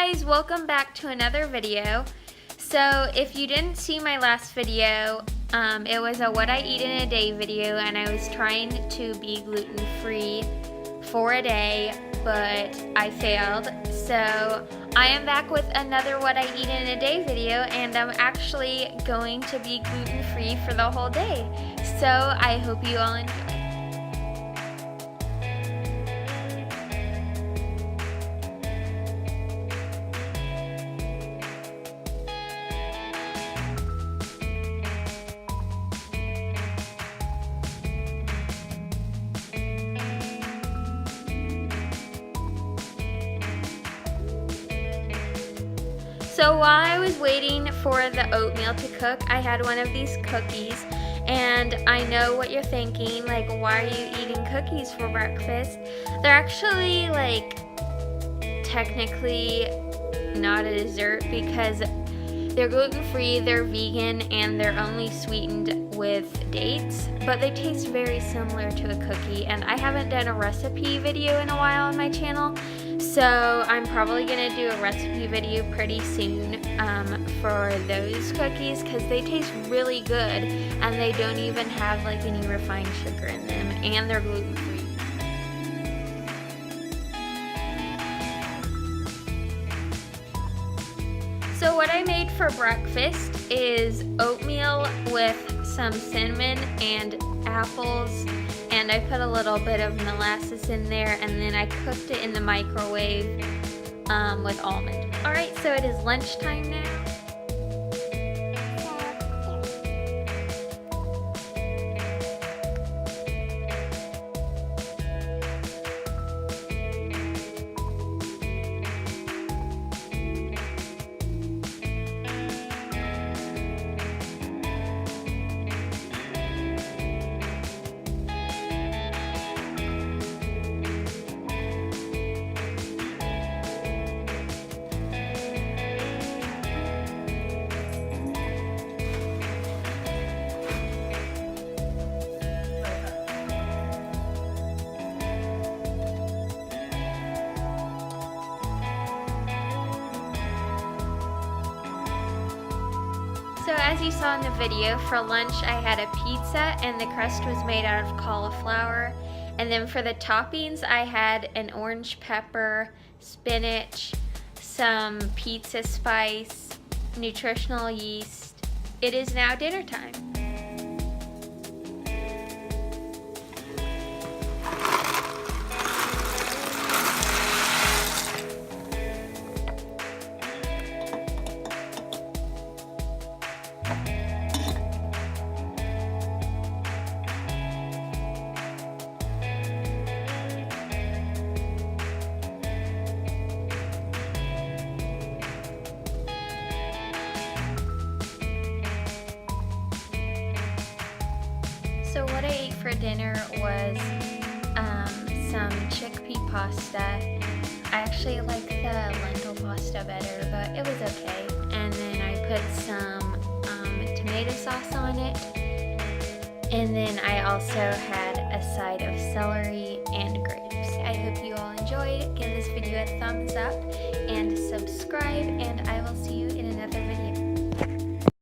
guys, welcome back to another video. So if you didn't see my last video, it was a what I eat in a day video, and I was trying to be gluten-free for a day, but I failed. So I am back with another what I eat in a day video, and I'm actually going to be gluten-free for the whole day. So I hope you all enjoy. So while I was waiting for the oatmeal to cook, I had one of these cookies, and I know what you're thinking, like, why are you eating cookies for breakfast? They're actually, like, technically not a dessert because they're gluten-free, they're vegan, and they're only sweetened with dates, but they taste very similar to a cookie, and I haven't done a recipe video in a while on my channel, so I'm probably going to do a recipe video pretty soon for those cookies because they taste really good, and they don't even have like any refined sugar in them, and they're gluten-free. So what I made for breakfast is oatmeal with some cinnamon and apples, and I put a little bit of molasses in there, and then I cooked it in the microwave with almond. Alright, so it is lunchtime now. So as you saw in the video, for lunch I had a pizza, and the crust was made out of cauliflower. And then for the toppings I had an orange pepper, spinach, some pizza spice, nutritional yeast. It is now dinner time. So what I ate for dinner was some chickpea pasta. I actually like the lentil pasta better, but it was okay. And then I put some tomato sauce on it. And then I also had a side of celery and grapes. I hope you all enjoyed. Give this video a thumbs up and subscribe, and I will see you in another video.